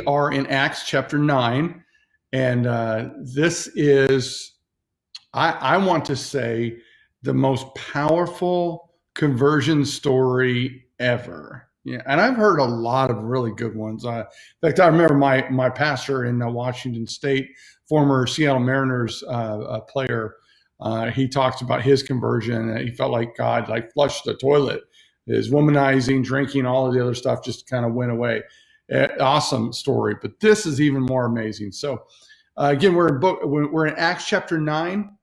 we are in Acts chapter 9, and this is, I want to say, the most powerful conversion story ever. Yeah, and I've heard a lot of really good ones. In fact, I remember my pastor in Washington State, former Seattle Mariners player. He talks about his conversion. He felt like God like flushed the toilet. His womanizing, drinking, all of the other stuff just kind of went away. Awesome story, but this is even more amazing. So, again, we're in Acts chapter 9.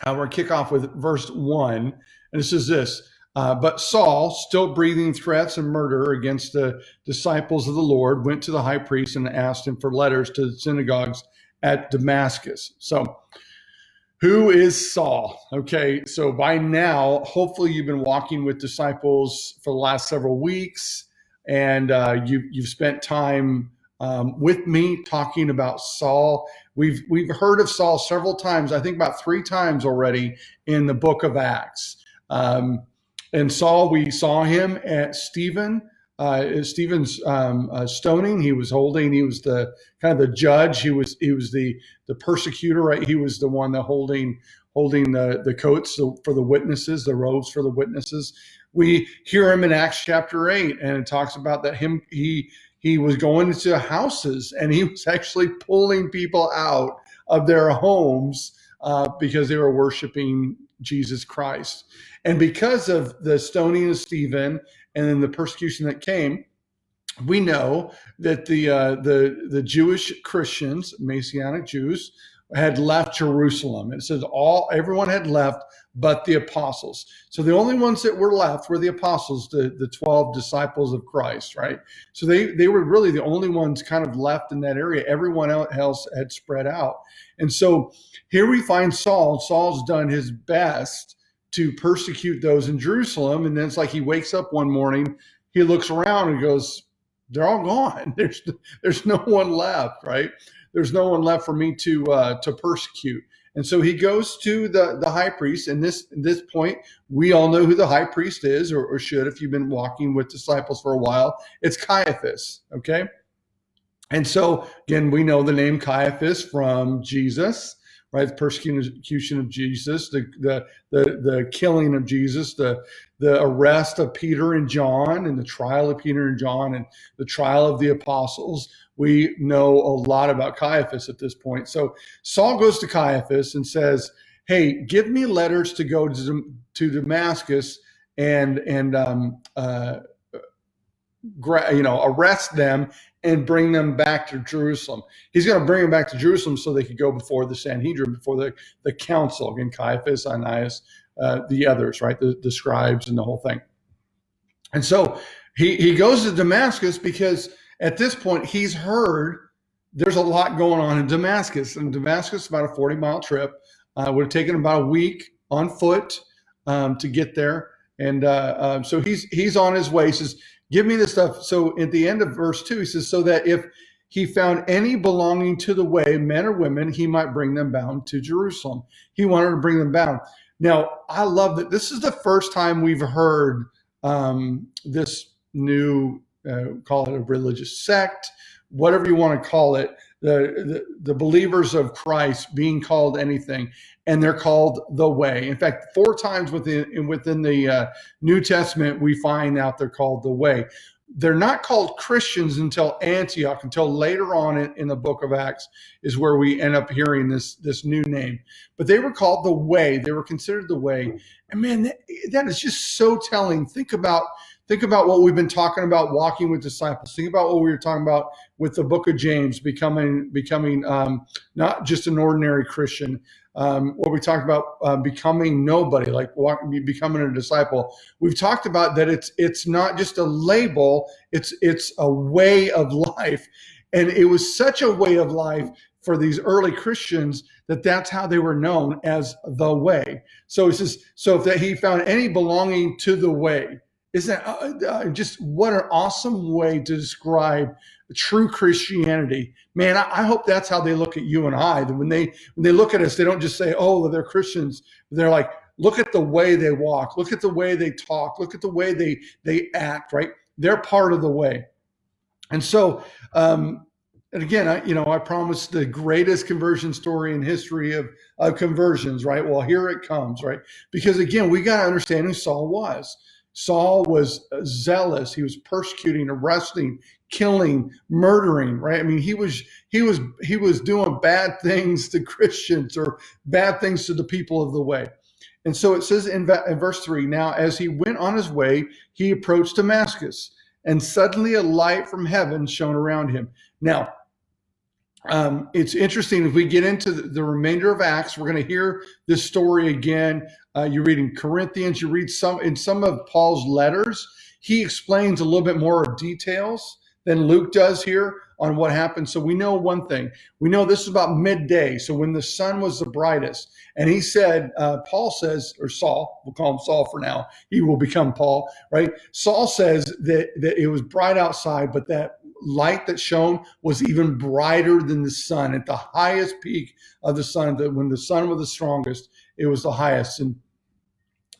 We're going to kick off with verse 1, and it says this. But Saul, still breathing threats and murder against the disciples of the Lord, went to the high priest and asked him for letters to the synagogues at Damascus. So, who is Saul? Okay, so by now, hopefully you've been walking with disciples for the last several weeks, and you've spent time with me talking about Saul. We've heard of Saul several times, I think about 3 times already in the book of Acts. And Saul, we saw him at Stephen's stoning. He was the kind of the judge. He was the persecutor, right? He was the one that holding the coats for the witnesses, the robes for the witnesses. We hear him in Acts chapter 8, and it talks about that he was going into houses, and he was actually pulling people out of their homes because they were worshiping Jesus Christ. And because of the stoning of Stephen and then the persecution that came, we know that the Jewish Christians, Messianic Jews, had left Jerusalem. It says everyone had left but the apostles. So the only ones that were left were the apostles, the 12 disciples of Christ, right? So they were really the only ones kind of left in that area. Everyone else had spread out. And so here we find Saul. Saul's done his best to persecute those in Jerusalem. And then it's like he wakes up one morning, he looks around and goes, they're all gone. There's no one left, right? There's no one left for me to persecute. And so he goes to the high priest. And this point, we all know who the high priest is, or should, if you've been walking with disciples for a while. It's Caiaphas, okay? And so, again, we know the name Caiaphas from Jesus, right? The persecution of Jesus, the killing of Jesus, the arrest of Peter and John, and the trial of Peter and John, and the trial of the apostles. We know a lot about Caiaphas at this point. So Saul goes to Caiaphas and says, "Hey, give me letters to go to Damascus and arrest them and bring them back to Jerusalem." He's going to bring them back to Jerusalem so they could go before the Sanhedrin, before the council. Again, Caiaphas, Ananias, the others, right? The scribes and the whole thing. And so he goes to Damascus because at this point he's heard there's a lot going on in Damascus. And Damascus is about a 40-mile trip. Would have taken about a week on foot to get there. And so he's on his way. He says, "Give me this stuff." So at the end of verse 2, he says, "So that if he found any belonging to the way, men or women, he might bring them bound to Jerusalem." He wanted to bring them bound. Now, I love that this is the first time we've heard this new, call it a religious sect, whatever you want to call it, the believers of Christ being called anything, and they're called the Way. In fact, 4 times within the New Testament, we find out they're called the Way. They're not called Christians until Antioch, until later on in the book of Acts is where we end up hearing this new name. But they were called the Way. They were considered the Way. And man, that is just so telling. Think about what we've been talking about walking with disciples. Think about what we were talking about with the book of James, becoming not just an ordinary Christian. What we talked about becoming nobody, like becoming a disciple. We've talked about that it's not just a label, it's a way of life. And it was such a way of life for these early Christians that's how they were known, as the Way. So it says, so if he found any belonging to the Way. Isn't that just what an awesome way to describe true Christianity? Man, I hope that's how they look at you and I. That when they look at us, they don't just say, "Oh, they're Christians." They're like, look at the way they walk, look at the way they talk, look at the way they act. Right? They're part of the Way. And so And again, I promised the greatest conversion story in history of conversions, right? Well, here it comes, right? Because again, we got to understand who Saul was. Saul was zealous. He was persecuting, arresting, killing, murdering, right? I mean, he was doing bad things to Christians or bad things to the people of the way. And so it says in verse 3, now as he went on his way, he approached Damascus, and suddenly a light from heaven shone around him. Now, it's interesting if we get into the remainder of Acts, we're going to hear this story again. You read in Corinthians, you read some of Paul's letters. He explains a little bit more of details than Luke does here on what happened. So we know one thing. We know this is about midday. So when the sun was the brightest, and he said, Paul says, or Saul, we'll call him Saul for now. He will become Paul, right? Saul says that it was bright outside, but that light that shone was even brighter than the sun at the highest peak of the sun. That when the sun was the strongest, it was the highest. And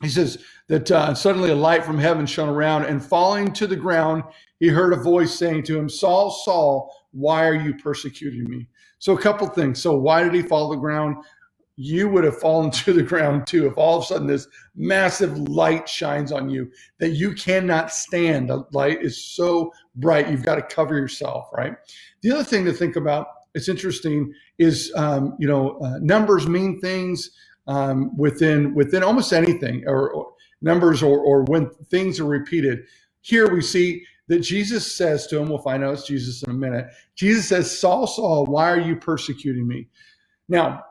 he says that suddenly a light from heaven shone around, and falling to the ground, he heard a voice saying to him, Saul, Saul, why are you persecuting me? So a couple things. So why did he fall to the ground? You would have fallen to the ground too if all of a sudden this massive light shines on you that you cannot stand. The light is so bright, you've got to cover yourself, right? The other thing to think about, it's interesting, is numbers mean things within almost anything, or numbers, or when things are repeated. Here we see that Jesus says to him, we'll find out it's Jesus in a minute. Jesus says, Saul, Saul, why are you persecuting me? Now,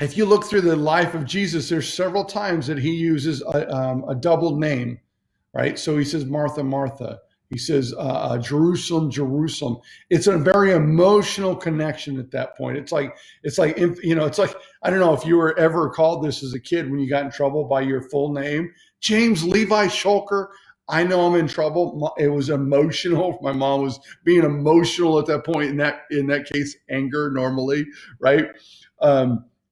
if you look through the life of Jesus, there's several times that he uses a double name, right? So he says, Martha, Martha. He says, Jerusalem, Jerusalem. It's a very emotional connection at that point. It's like, I don't know if you were ever called this as a kid when you got in trouble by your full name, James Levi Shulker. I know I'm in trouble. It was emotional. My mom was being emotional at that point. In that case, anger normally, right?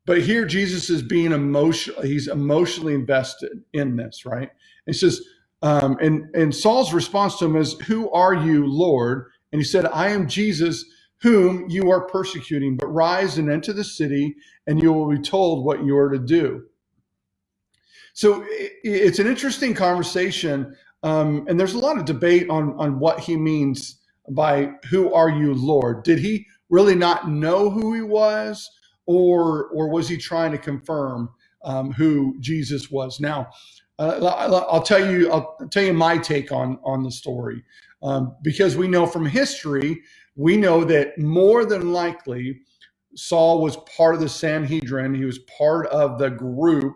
But here Jesus is being emotional. He's emotionally invested in this, right? He says, and Saul's response to him is, who are you, Lord? And he said, I am Jesus, whom you are persecuting, but rise and enter the city, and you will be told what you are to do. So it's an interesting conversation, and there's a lot of debate on what he means by who are you, Lord? Did he really not know who he was? Or was he trying to confirm who Jesus was? Now, I'll tell you my take on the story, because we know from history, we know that more than likely Saul was part of the Sanhedrin. He was part of the group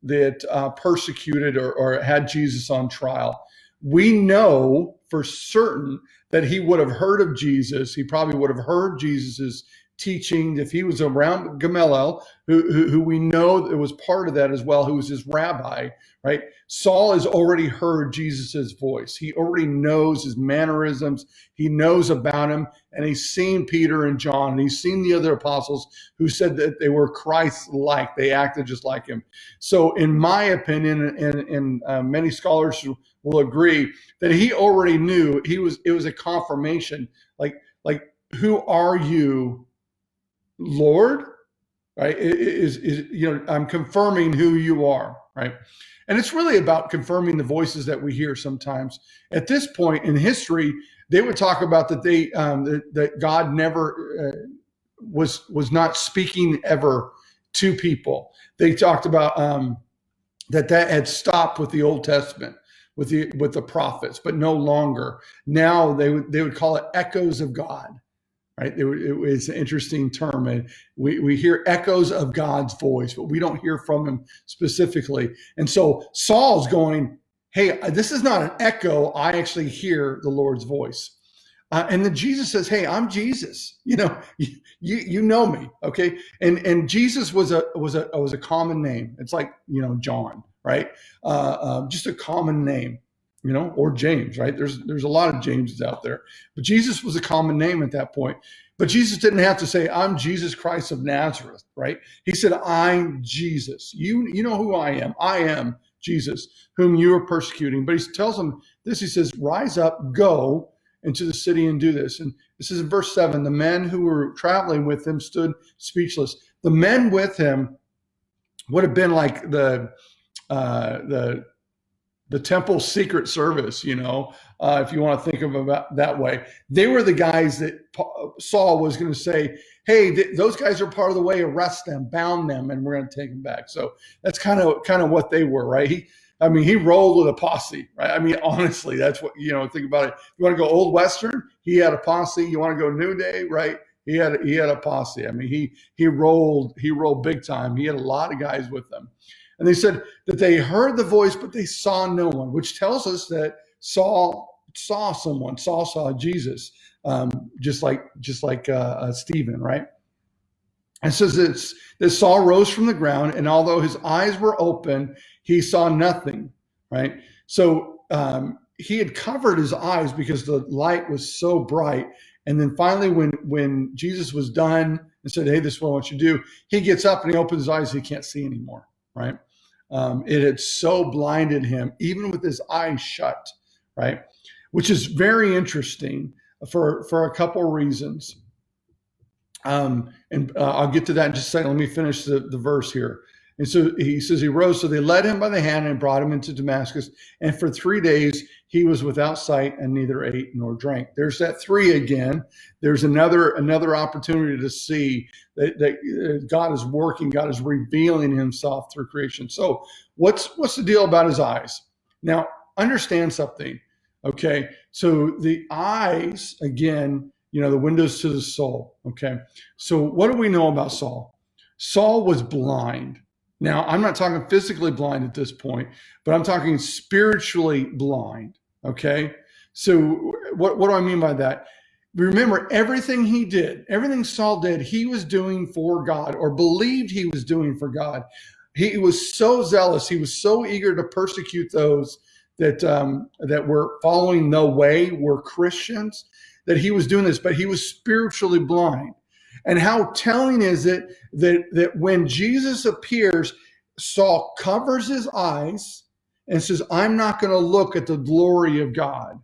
that persecuted or had Jesus on trial. We know for certain that he would have heard of Jesus. He probably would have heard Jesus's teaching if he was around Gamaliel, who we know it was part of that as well, who was his rabbi, right? Saul has already heard Jesus's voice. He already knows his mannerisms. He knows about him, and he's seen Peter and John, and he's seen the other apostles who said that they were Christ-like. They acted just like him. So in my opinion, and many scholars will agree that he already knew. It was a confirmation, like who are you, Lord? Right? I'm confirming who you are, right? And it's really about confirming the voices that we hear sometimes. At this point in history, they would talk about that that God never was not speaking ever to people. They talked about that had stopped with the Old Testament, with the prophets, but no longer. Now they would call it echoes of God. Right, it was an interesting term, and we hear echoes of God's voice, but we don't hear from him specifically. And so Saul's going, "Hey, this is not an echo. I actually hear the Lord's voice." And then Jesus says, "Hey, I'm Jesus. You know me, okay?" And Jesus was a common name. It's like John, right? Just a common name. Or James, right? There's a lot of Jameses out there, but Jesus was a common name at that point. But Jesus didn't have to say, I'm Jesus Christ of Nazareth, right? He said, I'm Jesus. You know who I am. I am Jesus, whom you are persecuting. But he tells them this, he says, rise up, go, into the city and do this. And this is in verse 7. The men who were traveling with him stood speechless. The men with him would have been like the temple secret service, if you want to think of it that way. They were the guys that Saul was going to say, hey, those guys are part of the way, arrest them, bound them, and we're going to take them back. So that's kind of what they were, right? He rolled with a posse, right? Honestly, that's what, think about it. You want to go old Western? He had a posse. You want to go New Day, right? He had a posse. He rolled big time. He had a lot of guys with him. And they said that they heard the voice, but they saw no one, which tells us that Saul saw someone. Saul saw Jesus, just like Stephen, right? And it says that Saul rose from the ground, and although his eyes were open, he saw nothing, right? So he had covered his eyes because the light was so bright. And then finally, when Jesus was done and said, hey, this is what I want you to do, he gets up and he opens his eyes, he can't see anymore, right? It had so blinded him, even with his eyes shut, right? Which is very interesting for a couple of reasons. And I'll get to that in just a second. Let me finish the verse here. And so he says he rose. So they led him by the hand and brought him into Damascus. And for 3 days, he was without sight and neither ate nor drank. There's that 3 again. There's another opportunity to see that God is working. God is revealing himself through creation. So what's the deal about his eyes? Now, understand something. Okay. So the eyes, again, the windows to the soul. Okay. So what do we know about Saul? Saul was blind. Now, I'm not talking physically blind at this point, but I'm talking spiritually blind, okay? So what do I mean by that? Remember, everything he did, everything Saul did, he was doing for God, or believed he was doing for God. He was so zealous. He was so eager to persecute those that were following the way, were Christians, that he was doing this, but he was spiritually blind. And how telling is it that when Jesus appears, Saul covers his eyes and says, I'm not going to look at the glory of God.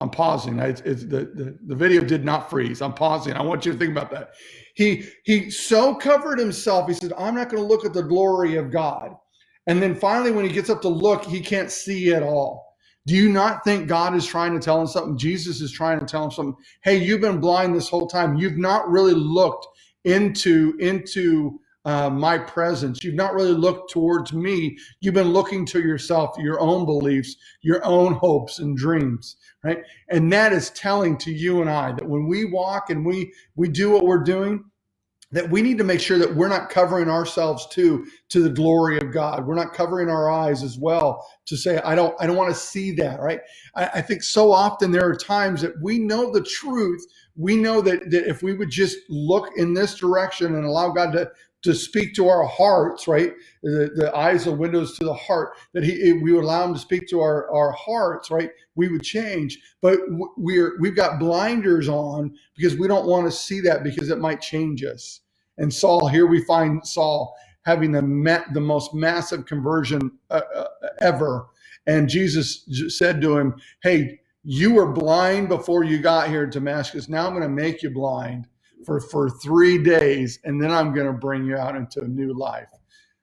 I'm pausing. The video did not freeze. I'm pausing. I want you to think about that. He so covered himself. He said, I'm not going to look at the glory of God. And then finally, when he gets up to look, he can't see at all. Do you not think God is trying to tell him something? Jesus is trying to tell him something. Hey, you've been blind this whole time. You've not really looked into my presence. You've not really looked towards me. You've been looking to yourself, your own beliefs, your own hopes and dreams, right? And that is telling to you and I that when we walk and we do what we're doing, that we need to make sure that we're not covering ourselves to the glory of God. We're not covering our eyes as well to say, I don't want to see that, right? I think so often there are times that we know the truth. We know that if we would just look in this direction and allow God to speak to our hearts, right? The eyes are windows to the heart, that we would allow him to speak to our hearts, right? We would change, but we've got blinders on because we don't want to see that because it might change us. And Saul, here we find Saul having the most massive conversion ever. And Jesus said to him, hey, you were blind before you got here to Damascus. Now I'm going to make you blind for 3 days, and then I'm going to bring you out into a new life.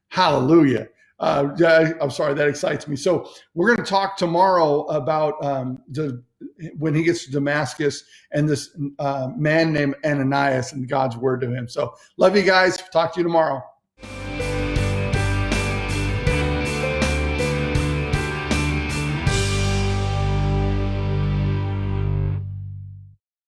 Hallelujah. I'm sorry, that excites me. So we're going to talk tomorrow about when he gets to Damascus and this man named Ananias and God's word to him. So love you guys. Talk to you tomorrow.